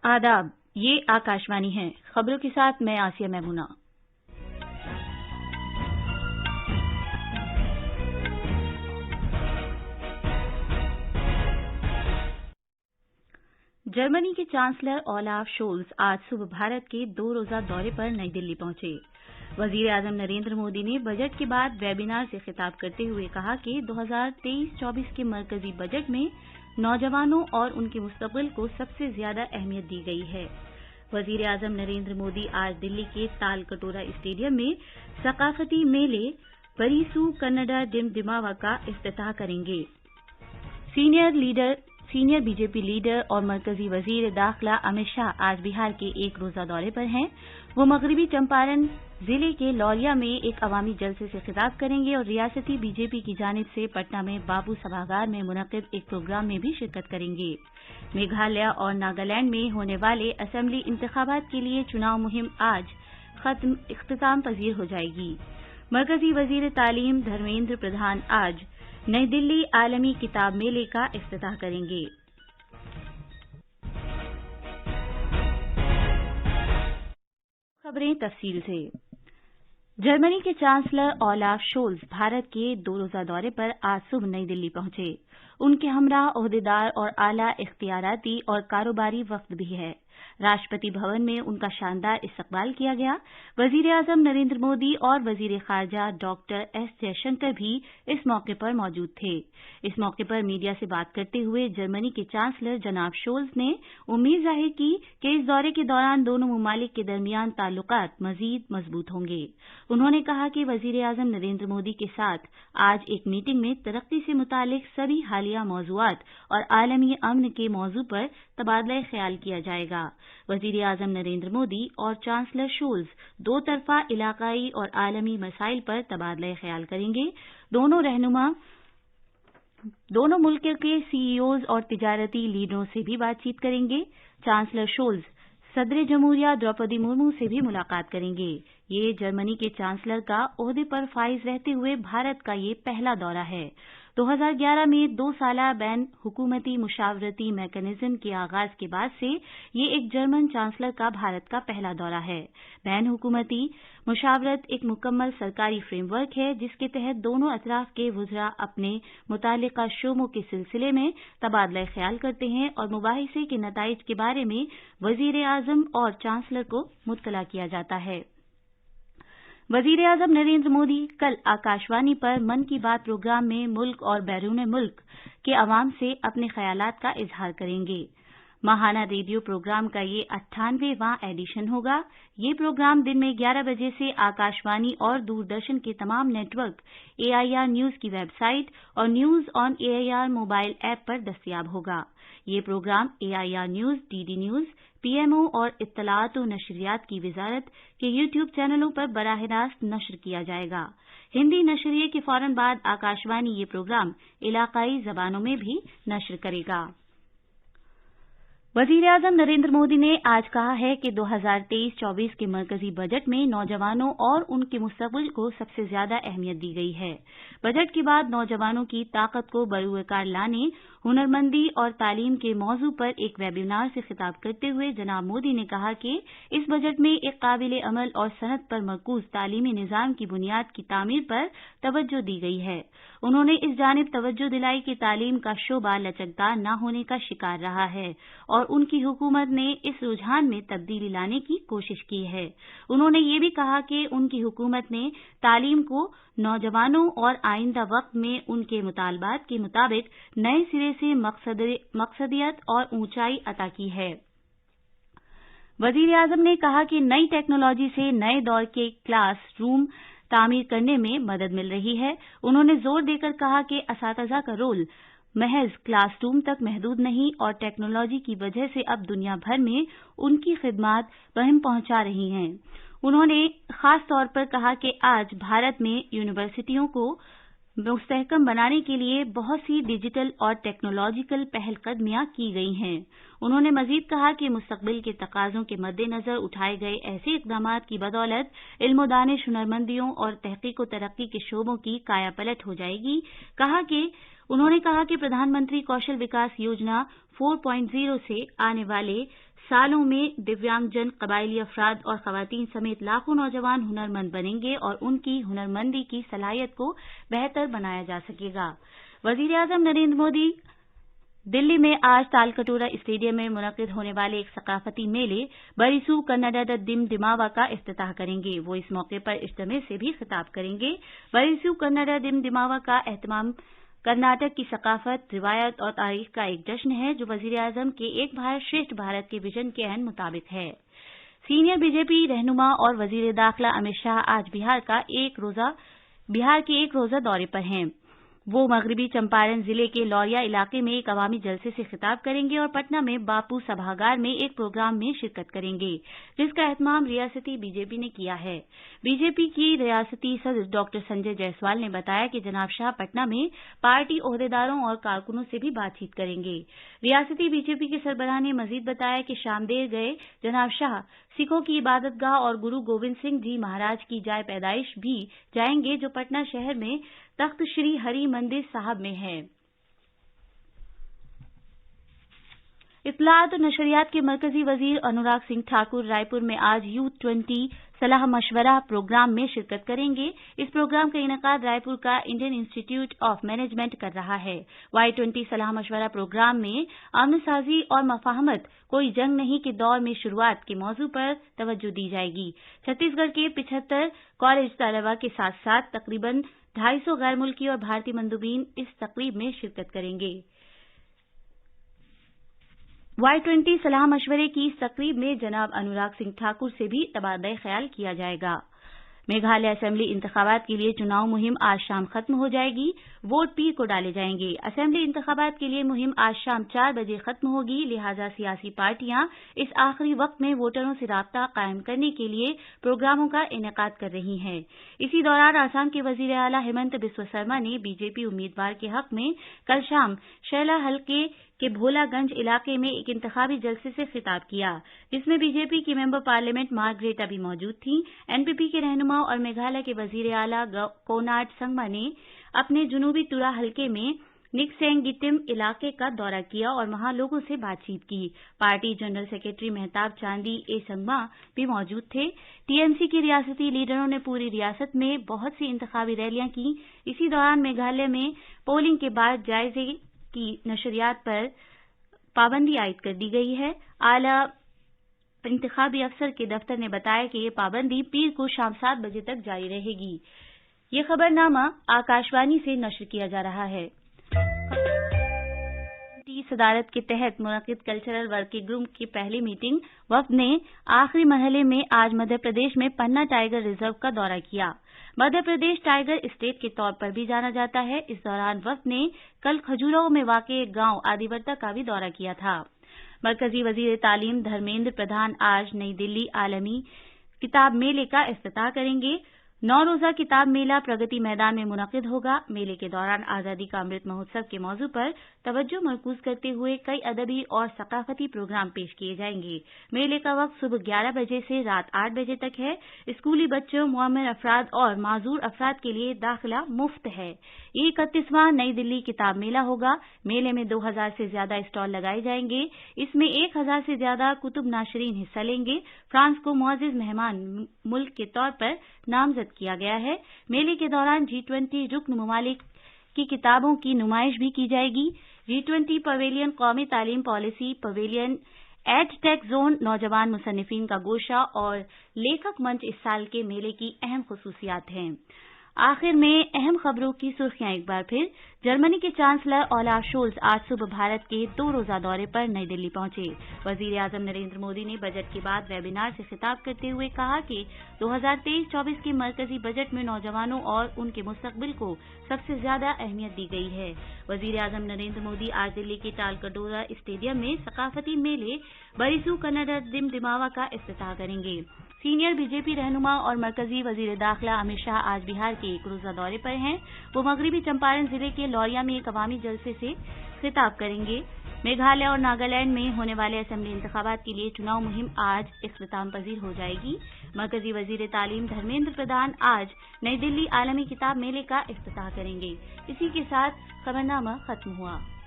आदाब, ये आकाशवाणी है। खबरों के साथ मैं आसिया मैमूना। जर्मनी के चांसलर ओलाफ शोल्ज आज सुबह भारत के 2 रोजा दौरे पर नई दिल्ली पहुंचे। वजीर आजम नरेंद्र मोदी ने बजट के बाद वेबिनार से खिताब करते हुए कहा कि 2023-24 के मरकजी बजट में नौजवानों और उनके मुस्तकबिल को सबसे ज्यादा अहमियत दी गई है। वजीर आजम नरेंद्र मोदी आज दिल्ली के ताल कटोरा स्टेडियम में सकाफती मेले बरीसू कन्नडा डिमडिमावा का इफ्तिताह करेंगे। सीनियर बीजेपी लीडर और मरकजी वजीर दाखिला अमित शाह आज बिहार के 1 रोजा दौरे पर हैं। वो मगरबी चंपारण जिले के लौरिया में एक अवामी जलसे से खिताब करेंगे और रियासती बीजेपी की जानिब से पटना में बाबू सभागार में मुनक्किद एक प्रोग्राम में भी शिरकत करेंगे। मेघालय और नागालैंड में होने वाले असेंबली इंतखाबात के लिए चुनाव मुहिम आज इख्तिताम पजीर हो जाएगी। मरकजी वजीर तालीम धर्मेंद्र प्रधान आज नई दिल्ली आलमी किताब मेले का इफ्तिताह करेंगे। खबरें तफसील से। जर्मनी के चांसलर ओलाफ शोल्ज भारत के 2 रोजा दौरे पर आज सुबह नई दिल्ली पहुंचे। उनके हमरा ओहदेदार और आला इख्तियाराती और कारोबारी वफ्द भी है। राष्ट्रपति भवन में उनका शानदार इस्तकबाल किया गया। वजीर आजम नरेंद्र मोदी और वजीर खारजा डॉक्टर एस जयशंकर भी इस मौके पर मौजूद थे। इस मौके पर मीडिया से बात करते हुए जर्मनी के चांसलर जनाब शोल्ज ने उम्मीद जाहिर की कि इस दौरे के दौरान दोनों ममालिक के दरमियान ताल्लुकात मजीद मजबूत होंगे। उन्होंने कहा कि वजीर आजम नरेंद्र मोदी के साथ आज एक मीटिंग में तरक्की से मुतालिक सभी हालिया मौजूआत और आलमी अमन के मौजू पर तबादला ख्याल किया जाएगा। वजीर आजम नरेंद्र मोदी और चांसलर शोल्ज 2 तरफा इलाकाई और आलमी मसाइल पर तबादला ख्याल करेंगे। दोनों मुल्क के सीईओज और तिजारती लीडरों से भी बातचीत करेंगे। चांसलर शोल्ज सदर जमहूरिया द्रौपदी मुर्मू से भी मुलाकात करेंगे। ये जर्मनी के चांसलर का ओहदे पर फाइज रहते हुए भारत का ये पहला दौरा है। 2011 में 2 साला बैन हुकूमती मुशावरती मैकेनिज्म के आगाज के बाद से ये एक जर्मन चांसलर का भारत का पहला दौरा है। बैन हुकूमती मुशावरत एक मुकम्मल सरकारी फ्रेमवर्क है जिसके तहत दोनों अतराफ के वुज़रा अपने मुतालिका शोबों के सिलसिले में तबादला ख्याल करते हैं और मुबाहिसे के नताइज के बारे में वजीर आजम और चांसलर को मुत्तला किया जाता है। वजीर आजम नरेंद्र मोदी कल आकाशवाणी पर मन की बात प्रोग्राम में मुल्क और बैरून मुल्क के अवाम से अपने ख्यालात का इजहार करेंगे। माहाना रेडियो प्रोग्राम का ये 98वां एडिशन होगा। ये प्रोग्राम दिन में 11 बजे से आकाशवाणी और दूरदर्शन के तमाम नेटवर्क, एआईआर न्यूज की वेबसाइट और news on AIR mobile app पर दस्तयाब होगा। ये program AIR news, DD news, PMO और इत्तलाआत व नशरियात की वजारत के यूट्यूब चैनलों पर बराह रास्त नश्र किया जाएगा। हिंदी नशरिये के फौरन बाद आकाशवाणी ये प्रोग्राम इलाकाई जबानों में भी नश्र करेगा। वजीर आजम नरेंद्र मोदी ने आज कहा है कि 2023-24 के मरकजी बजट में नौजवानों और उनके मुस्तकबिल को सबसे ज्यादा अहमियत दी गई है। बजट के बाद नौजवानों की ताकत को बरूएकार लाने, हुनरमंदी और तालीम के मौजू पर एक वेबिनार से खिताब करते हुए जनाब मोदी ने कहा कि इस बजट में एक काबिल अमल और सनत पर मरकूज तालीमी निजाम की बुनियाद की तामीर पर तवज्जो दी गई है। उन्होंने इस जानिब तवज्जो दिलाई कि तालीम का शोबा लचकदार न होने का शिकार रहा है और उनकी हुकूमत ने इस रुझान में तब्दीली लाने की कोशिश की है। उन्होंने ये भी कहा कि उनकी हुकूमत ने तालीम को नौजवानों और आइंदा वक्त में उनके मुतालबात के मुताबिक नए सिरे से मकसदियत और ऊंचाई अता की है। वजीर आजम ने कहा कि नई टेक्नोलॉजी से नए दौर के क्लास रूम तामीर करने में मदद मिल रही है। उन्होंने जोर देकर कहा कि असातिज़ा का रोल महज क्लासरूम तक महदूद नहीं और टेक्नोलॉजी की वजह से अब दुनिया भर में उनकी खिदमात मुहिम पहुंचा रही हैं। उन्होंने खास तौर पर कहा कि आज भारत में यूनिवर्सिटियों को मुस्तहकम बनाने के लिए बहुत सी डिजिटल और टेक्नोलॉजिकल पहलकदमियां की गई हैं। उन्होंने मजीद कहा कि मुस्तकबिल के तकाजों के मद्देनजर उठाए गए ऐसे इकदामात की बदौलत इल्म दानिश, हुनरमंदियों और तहकीक व तरक्की के शोबों की कायापलट हो जाएगी। उन्होंने कहा कि प्रधानमंत्री कौशल विकास योजना 4.0 से आने वाले सालों में दिव्यांगजन, कबायली अफराद और खवातीन समेत लाखों नौजवान हुनरमंद बनेंगे और उनकी हुनरमंदी की सलाहियत को बेहतर बनाया जा सकेगा। वजीर आजम नरेंद्र मोदी दिल्ली में आज तालकटोरा स्टेडियम में मुनक्किद होने वाले एक सकाफती मेले बरिसू कन्नड़ दिम दिमावा का इफ्तिताह करेंगे। वो इस मौके पर इज्तिमा से भी खिताब करेंगे। बरिसू कन्नड़ दिम दिमावा का एहतमाम कर्नाटक की सकाफत, रिवायत और तारीख का एक जश्न है जो वजीर आजम के एक भारत श्रेष्ठ भारत के विजन के अहम मुताबिक है। सीनियर बीजेपी रहनुमा और वजीर दाखिला अमित शाह आज बिहार के एक रोजा दौरे पर हैं। वो मगरबी चंपारण जिले के लौरिया इलाके में एक अवामी जलसे से खिताब करेंगे और पटना में बापू सभागार में एक प्रोग्राम में शिरकत करेंगे, जिसका एहतमाम रियासती बीजेपी ने किया है। बीजेपी की रियासती सदर डॉक्टर संजय जायसवाल ने बताया कि जनाब शाह पटना में पार्टी ओहदेदारों और कारकुनों से भी बातचीत करेंगे। रियासती बीजेपी के सरबराह ने मजीद बताया कि शामदेर गए जनाब शाह सिखों की इबादतगाह और गुरु गोविंद सिंह जी महाराज की जाए पैदाइश भी जाएंगे, जो पटना शहर में तख्त श्री हरि मंदिर साहब में है। इत्तलात और नशरियात के मरकजी वजीर अनुराग सिंह ठाकुर रायपुर में आज U20 सलाह मशवरा प्रोग्राम में शिरकत करेंगे। इस प्रोग्राम का इनेकाद रायपुर का इंडियन इंस्टीट्यूट ऑफ मैनेजमेंट कर रहा है। Y20 सलाह मशवरा प्रोग्राम में अमन साजी और मफाहमत कोई जंग नहीं के दौर में शुरुआत के मौजू पर तवज्जो दी जाएगी। छत्तीसगढ़ के 75 कॉलेज तलबा के साथ साथ तकरीबन 250 गैर मुल्की और भारतीय मंदूबीन इस तकरीब में शिरकत करेंगे। Y20 सलाह मशवरे की इस तकरीब में जनाब अनुराग सिंह ठाकुर से भी तबादला ख्याल किया जाएगा। मेघालय असेंबली इंतखाबात के लिए चुनाव मुहिम आज शाम खत्म हो जाएगी। वोट पीर को डाले जाएंगे। असेंबली इंतखाबात के लिए मुहिम आज शाम 4 बजे खत्म होगी, लिहाजा सियासी पार्टियां इस आखिरी वक्त में वोटरों से राब्ता कायम करने के लिए प्रोग्रामों का इनेकाद कर रही हैं। इसी दौरान आसाम के वजीर आला हेमंत बिस्वा शर्मा ने बीजेपी उम्मीदवार के हक में कल शाम शैला हल्के के भोलागंज इलाके में एक इंतखाबी जलसे से खिताब किया, जिसमें बीजेपी की मेंबर पार्लियामेंट मार्गरेटा भी मौजूद थीं। एनपीपी के रहनुमा और मेघालय के वजीर आला कोनार्ड संगमा ने अपने जुनूबी तुरा हल्के में निकसेंगिटिम इलाके का दौरा किया और वहां लोगों से बातचीत की। पार्टी जनरल सेक्रेटरी मेहताब चांदी ए संगमा भी मौजूद थे। टीएमसी के रियासती लीडरों ने पूरी रियासत में बहुत सी इंतखाबी रैलियां की। इसी दौरान मेघालय में पोलिंग के बाद जायजे की नशरियात पर पाबंदी आयद कर दी गई है। आला इंतखाबी अफसर के दफ्तर ने बताया कि ये पाबंदी पीर को शाम 7 बजे तक जारी रहेगी। ये खबरनामा आकाशवाणी से नश्र किया जा रहा है। सदारत के तहत मुनक्किद कल्चरल वर्किंग ग्रुप की पहली मीटिंग वफ्द ने आखिरी मरहले में आज मध्य प्रदेश में पन्ना टाइगर रिजर्व का दौरा किया। मध्य प्रदेश टाइगर स्टेट के तौर पर भी जाना जाता है। इस दौरान वफ्द ने कल खजुराहो में वाक़े एक गांव आदिवर्ता का भी दौरा किया था। मरकजी वजीर तालीम धर्मेंद्र प्रधान आज नई दिल्ली आलमी किताब मेले का इफ्तिताह करेंगे। 9 रोजा किताब मेला प्रगति मैदान में मुनक्किद होगा। मेले के दौरान आजादी का अमृत महोत्सव के मौजू पर तवज्जो मरकूज करते हुए कई अदबी और सकाफती प्रोग्राम पेश किए जाएंगे। मेले का वक्त सुबह 11 बजे से रात 8 बजे तक है। स्कूली बच्चों, मुअम्मर अफराद और माजूर अफराद के लिए दाखिला मुफ्त है। ये 31वां नई दिल्ली किताब मेला होगा। मेले में 2000 से ज्यादा स्टॉल लगाए जाएंगे। इसमें 1000 से ज्यादा कुतुब नाशरीन हिस्सा लेंगे। फ्रांस को मुअज़्ज़िज़ मेहमान मुल्क के तौर पर नामजद किया गया है। मेले के दौरान G20 रुकन ममालिक की किताबों की नुमाइश भी की जाएगी। G20 पवेलियन, कौमी तालीम पॉलिसी पवेलियन, एड-टेक जोन, नौजवान मुसन्निफीन का गोशा और लेखक मंच इस साल के मेले की अहम खुसूसियात हैं। आखिर में अहम खबरों की सुर्खियां एक बार फिर। जर्मनी के चांसलर ओलाफ शोल्ज आज सुबह भारत के 2 रोजा दौरे पर नई दिल्ली पहुंचे। वजीर आजम नरेंद्र मोदी ने बजट के बाद वेबिनार से खिताब करते हुए कहा कि 2023-24 के मरकजी बजट में नौजवानों और उनके मुस्तकबिल को सबसे ज्यादा अहमियत दी गई है। वजीर आजम नरेंद्र मोदी आज दिल्ली के तालकटोरा स्टेडियम में सकाफती मेले बरिसू कन्नड़ दिम दिमावा का इफ्तिताह करेंगे। सीनियर बीजेपी रहनुमा और मरकजी वजीर दाखिला अमित शाह आज बिहार के एक रोजा दौरे पर हैं। वो मगरबी चंपारण जिले के लौरिया में एक अवामी जलसे से खिताब करेंगे। मेघालय और नागालैंड में होने वाले असेंबली इंतखाबात के लिए चुनाव मुहिम आज इख्तिताम पजीर हो जाएगी। मरकजी वजीर तालीम धर्मेंद्र प्रधान आज नई दिल्ली आलमी किताब मेले का इफ्तिताह करेंगे। इसी के साथ खबरनामा खत्म हुआ।